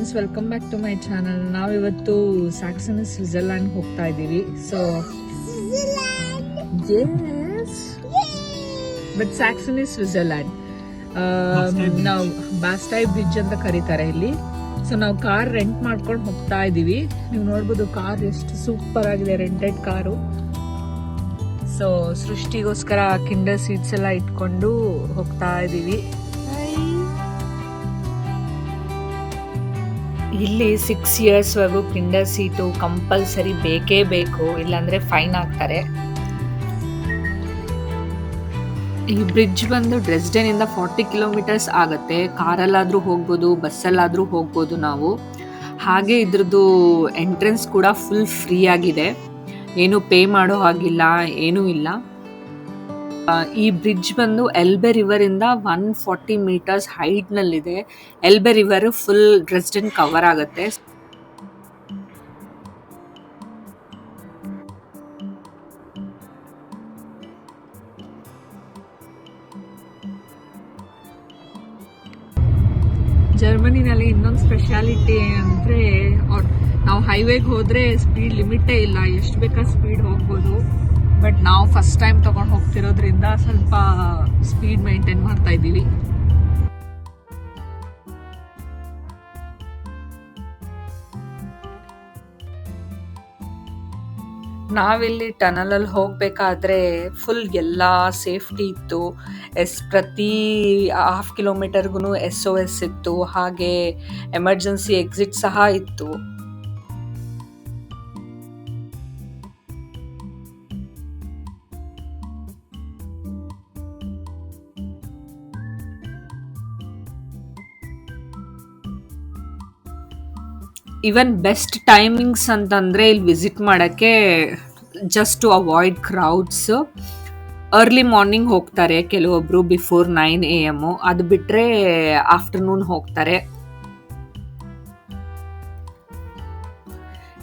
Friends, welcome back to my channel. ನಾವಿವತ್ತು Saxon Switzerland ಹೋಗ್ತಾ ಇದ್ದೀವಿ. ಸೊ ಬಟ್ ಸ್ಯಾಕ್ಸನ್ ಸ್ವಿಟ್ಜರ್ಲ್ಯಾಂಡ್ ನಾವು ಬಾಸ್ಟೈ ಬ್ರಿಡ್ಜ್ ಅಂತ ಕರೀತಾರೆ ಇಲ್ಲಿ. ಸೊ ನಾವು ಕಾರ್ ರೆಂಟ್ ಮಾಡ್ಕೊಂಡು ಹೋಗ್ತಾ ಇದ್ದೀವಿ. ನೀವು ನೋಡ್ಬೋದು ಕಾರ್ ಎಷ್ಟು ಸೂಪರ್ ಆಗಿದೆ, ರೆಂಟೆಡ್ ಕಾರು. ಸೊ ಸೃಷ್ಟಿಗೋಸ್ಕರ ಕಿಂಡರ್ ಸೀಟ್ಸ್ ಎಲ್ಲ ಇಟ್ಕೊಂಡು ಹೋಗ್ತಾ ಇದ್ದೀವಿ. ಇಲ್ಲಿ 6 years ವರೆಗೂ ಕಿಂಡರ್ ಸೀಟು ಕಂಪಲ್ಸರಿ ಬೇಕೇ ಬೇಕು, ಇಲ್ಲಾಂದರೆ ಫೈನ್ ಹಾಕ್ತಾರೆ. ಈ ಬ್ರಿಡ್ಜ್ ಬಂದು ಡ್ರೆಸ್ಡೆನಿಂದ 40 kilometers ಆಗುತ್ತೆ. ಕಾರಲ್ಲಾದರೂ ಹೋಗ್ಬೋದು, ಬಸ್ಸಲ್ಲಾದರೂ ಹೋಗ್ಬೋದು ನಾವು. ಹಾಗೆ ಇದ್ರದ್ದು ಎಂಟ್ರೆನ್ಸ್ ಕೂಡ ಫುಲ್ ಫ್ರೀ ಆಗಿದೆ, ಏನು ಪೇ ಮಾಡೋ ಹಾಗಿಲ್ಲ, ಏನೂ ಇಲ್ಲ. ಈ ಬ್ರಿಡ್ಜ್ ಬಂದು ಎಲ್ಬೆ ರಿವರ್ ಇಂದ 140 meters ಹೈಟ್ ನಲ್ಲಿದೆ. ಎಲ್ಬೆ ರಿವರ್ ಫುಲ್ ಡ್ರೆಸ್ಡೆನ್ ಕವರ್ ಆಗುತ್ತೆ. ಜರ್ಮನಿನಲ್ಲಿ ಇನ್ನೊಂದು ಸ್ಪೆಷಾಲಿಟಿ ಅಂದರೆ ನಾವು ಹೈವೇಗೆ ಹೋದರೆ ಸ್ಪೀಡ್ ಲಿಮಿಟೇ ಇಲ್ಲ, ಎಷ್ಟು ಬೇಕಾ ಸ್ಪೀಡ್ ಹೋಗ್ಬೋದು. ಬಟ್ ನಾವು ಫಸ್ಟ್ ಟೈಮ್ ತೊಗೊಂಡು ಹೋಗ್ತಿರೋದ್ರಿಂದ ಸ್ವಲ್ಪ ಸ್ಪೀಡ್ ಮೇಂಟೈನ್ ಮಾಡ್ತಾ ಇದ್ದೀವಿ. ನಾವಿಲ್ಲಿ ಟನಲಲ್ಲಿ ಹೋಗಬೇಕಾದ್ರೆ ಫುಲ್ ಎಲ್ಲ ಸೇಫ್ಟಿ ಇತ್ತು. ಪ್ರತಿ 1/2 kilometerಗೂ SOS ಇತ್ತು, ಹಾಗೆ ಎಮರ್ಜೆನ್ಸಿ ಎಕ್ಸಿಟ್ ಸಹ ಇತ್ತು. ಈವನ್ ಬೆಸ್ಟ್ ಟೈಮಿಂಗ್ಸ್ ಅಂತಂದರೆ ಇಲ್ಲಿ ವಿಸಿಟ್ ಮಾಡೋಕ್ಕೆ, just to avoid crowds, early morning ಹೋಗ್ತಾರೆ ಕೆಲವೊಬ್ಬರು ಬಿಫೋರ್ 9 AM. ಅದು ಬಿಟ್ಟರೆ ಆಫ್ಟರ್ನೂನ್ ಹೋಗ್ತಾರೆ.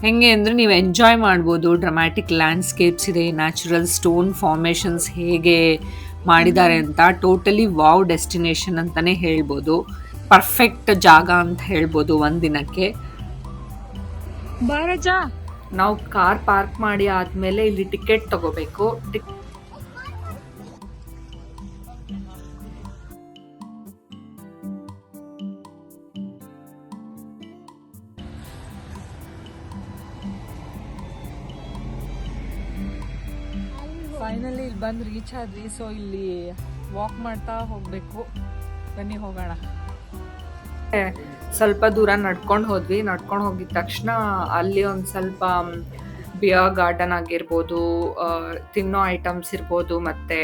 ಹೆಂಗೆ ಅಂದರೆ ನೀವು ಎಂಜಾಯ್ ಮಾಡ್ಬೋದು. ಡ್ರಾಮ್ಯಾಟಿಕ್ ಲ್ಯಾಂಡ್ಸ್ಕೇಪ್ಸ್ ಇದೆ, ನ್ಯಾಚುರಲ್ ಸ್ಟೋನ್ ಫಾರ್ಮೇಷನ್ಸ್ ಹೇಗೆ ಮಾಡಿದ್ದಾರೆ ಅಂತ. ಟೋಟಲಿ ವಾವ್ ಡೆಸ್ಟಿನೇಷನ್ ಅಂತಲೇ ಹೇಳ್ಬೋದು. ಪರ್ಫೆಕ್ಟ್ ಜಾಗ ಅಂತ ಹೇಳ್ಬೋದು ಒಂದಿನಕ್ಕೆ. ಬಾರಜ, ನಾವು ಕಾರ್ ಪಾರ್ಕ್ ಮಾಡಿ ಆದಮೇಲೆ ಇಲ್ಲಿ ಟಿಕೆಟ್ ತಗೋಬೇಕು. ಫೈನಲಿ ಇಲ್ಲಿ ಬಂದು ರೀಚ್ ಆದ್ವಿ. ಸೊ ಇಲ್ಲಿ ವಾಕ್ ಮಾಡ್ತಾ ಹೋಗಬೇಕು. ಬನ್ನಿ ಹೋಗೋಣ. ಸ್ವಲ್ಪ ದೂರ ನಡ್ಕೊಂಡು ಹೋದ್ವಿ. ನಡ್ಕೊಂಡು ಹೋಗಿದ ತಕ್ಷಣ ಅಲ್ಲಿ ಒಂದು ಸ್ವಲ್ಪ ಬಿಯರ್ ಗಾರ್ಡನ್ ಆಗಿರ್ಬೋದು, ತಿನ್ನೋ ಐಟಮ್ಸ್ ಇರ್ಬೋದು, ಮತ್ತು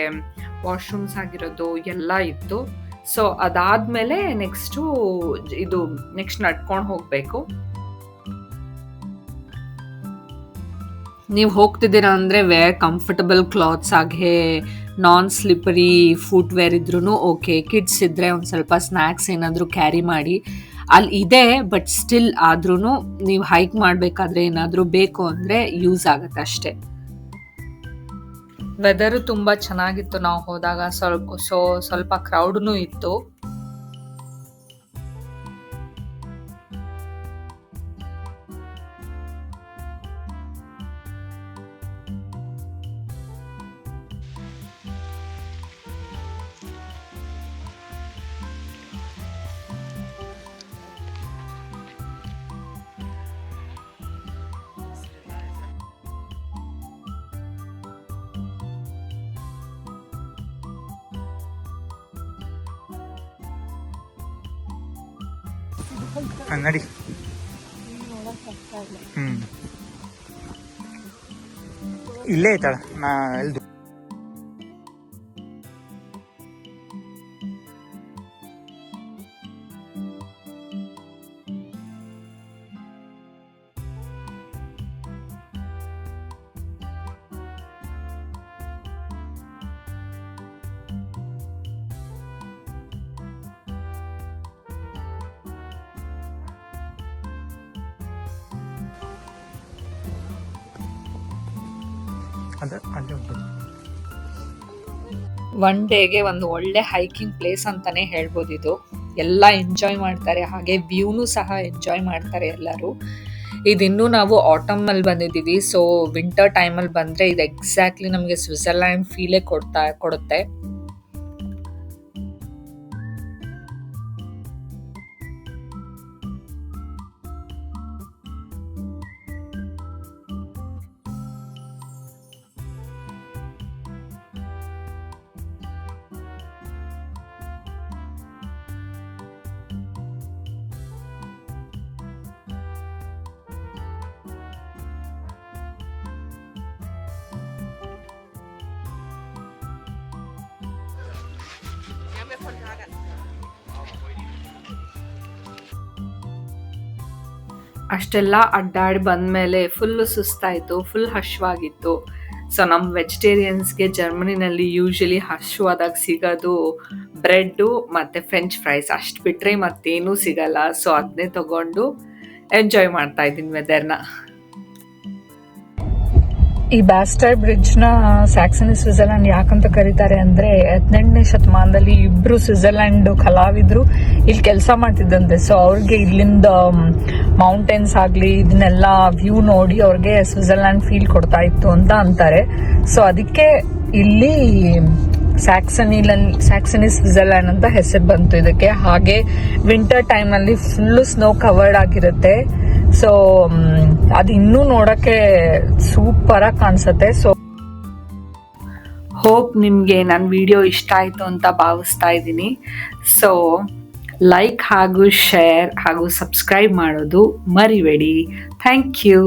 ವಾಶ್ರೂಮ್ಸ್ ಆಗಿರೋದು ಎಲ್ಲ ಇತ್ತು. ಸೊ ಅದಾದಮೇಲೆ ನೆಕ್ಸ್ಟ್ ನಡ್ಕೊಂಡು ಹೋಗಬೇಕು. ನೀವು ಹೋಗ್ತಿದ್ದೀರಾ ಅಂದರೆ ವೇರ್ ಕಂಫರ್ಟಬಲ್ ಕ್ಲಾತ್ಸ್, ಹಾಗೆ ನಾನ್ ಸ್ಲಿಪ್ಪರಿ ಫುಟ್ವೇರ್ ಇದ್ರೂ ಓಕೆ. ಕಿಡ್ಸ್ ಇದ್ದರೆ ಒಂದು ಸ್ವಲ್ಪ ಸ್ನ್ಯಾಕ್ಸ್ ಏನಾದರೂ ಕ್ಯಾರಿ ಮಾಡಿ. ಅಲ್ಲಿ ಇದೆ, ಬಟ್ ಸ್ಟಿಲ್ ಆದ್ರೂ ನೀವು ಹೈಕ್ ಮಾಡಬೇಕಾದ್ರೆ ಏನಾದರೂ ಬೇಕು ಅಂದರೆ ಯೂಸ್ ಆಗುತ್ತೆ ಅಷ್ಟೇ. ವೆದರು ತುಂಬ ಚೆನ್ನಾಗಿತ್ತು ನಾವು ಹೋದಾಗ. ಸ್ವಲ್ಪ ಕ್ರೌಡ್ನೂ ಇತ್ತು. ನಡಿ. ಇಲ್ಲೇ ಐತಾಳ ನಾ ಎಲ್ದು. ಒನ್ ಡೇಗೆ ಒಂದು ಒಳ್ಳೆ ಹೈಕಿಂಗ್ ಪ್ಲೇಸ್ ಅಂತಾನೆ ಹೇಳ್ಬೋದು ಇದು. ಎಲ್ಲ ಎಂಜಾಯ್ ಮಾಡ್ತಾರೆ. ಹಾಗೆ ವ್ಯೂನು ಸಹ ಎಂಜಾಯ್ ಮಾಡ್ತಾರೆ ಎಲ್ಲರೂ. ಇದಿನ್ನೂ ನಾವು ಆಟಮಲ್ಲಿ ಬಂದಿದ್ದೀವಿ. ಸೊ ವಿಂಟರ್ ಟೈಮಲ್ಲಿ ಬಂದರೆ ಇದು ಎಕ್ಸಾಕ್ಟ್ಲಿ ನಮಗೆ ಸ್ವಿಟ್ಜರ್ಲ್ಯಾಂಡ್ ಫೀಲೇ ಕೊಡುತ್ತೆ. ಅಷ್ಟೆಲ್ಲ ಅಡ್ಡಾಡಿ ಬಂದಮೇಲೆ ಫುಲ್ಲು ಸುಸ್ತಾಯಿತು, ಫುಲ್ ಹಶ್ವಾಗಿತ್ತು. ಸೊ ನಮ್ಮ ವೆಜಿಟೇರಿಯನ್ಸ್ಗೆ ಜರ್ಮನಿನಲ್ಲಿ ಯೂಶ್ವಲಿ ಹಶ್ವಾದಾಗ ಸಿಗೋದು ಬ್ರೆಡ್ಡು ಮತ್ತು ಫ್ರೆಂಚ್ ಫ್ರೈಸ್, ಅಷ್ಟು ಬಿಟ್ಟರೆ ಮತ್ತೇನೂ ಸಿಗಲ್ಲ. ಸೊ ಅದನ್ನೇ ತೊಗೊಂಡು ಎಂಜಾಯ್ ಮಾಡ್ತಾ ಇದ್ದೀನಿ ವೆದರ್ನ. ಈ ಬ್ಯಾಸ್ಟರ್ ಬ್ರಿಡ್ಜ್ನ ಸ್ಯಾಕ್ಸನಿ ಸ್ವಿಟ್ಜರ್ಲ್ಯಾಂಡ್ ಯಾಕಂತ ಕರೀತಾರೆ ಅಂದರೆ 18ನೇ ಶತಮಾನದಲ್ಲಿ ಇಬ್ಬರು ಸ್ವಿಟ್ಜರ್ಲ್ಯಾಂಡ್ ಕಲಾವಿದರು ಇಲ್ಲಿ ಕೆಲಸ ಮಾಡ್ತಿದ್ದಂತೆ. ಸೊ ಅವ್ರಿಗೆ ಇಲ್ಲಿಂದ ಮೌಂಟೇನ್ಸ್ ಆಗಲಿ ಇದನ್ನೆಲ್ಲ ವ್ಯೂ ನೋಡಿ ಅವ್ರಿಗೆ ಸ್ವಿಟ್ಜರ್ಲ್ಯಾಂಡ್ ಫೀಲ್ ಕೊಡ್ತಾ ಇತ್ತು ಅಂತ ಅಂತಾರೆ. ಸೊ ಅದಕ್ಕೆ ಇಲ್ಲಿ ಸ್ಯಾಕ್ಸನಿ ಸ್ವಿಟ್ಜರ್ಲ್ಯಾಂಡ್ ಅಂತ ಹೆಸರು ಬಂತು ಇದಕ್ಕೆ. ಹಾಗೆ ವಿಂಟರ್ ಟೈಮಲ್ಲಿ ಫುಲ್ಲು ಸ್ನೋ ಕವರ್ಡ್ ಆಗಿರುತ್ತೆ. ಸೊ ಅದು ಇನ್ನೂ ನೋಡೋಕ್ಕೆ ಸೂಪರ್ ಆಗಿ ಕಾಣಿಸುತ್ತೆ. ಸೊ ಹೋಪ್ ನಿಮಗೆ ನನ್ನ ವಿಡಿಯೋ ಇಷ್ಟ ಆಯಿತು ಅಂತ ಭಾವಿಸ್ತಾ ಇದ್ದೀನಿ. ಸೊ ಲೈಕ್ ಹಾಗೂ ಶೇರ್ ಹಾಗೂ ಸಬ್ಸ್ಕ್ರೈಬ್ ಮಾಡೋದು ಮರಿಬೇಡಿ. Thank you.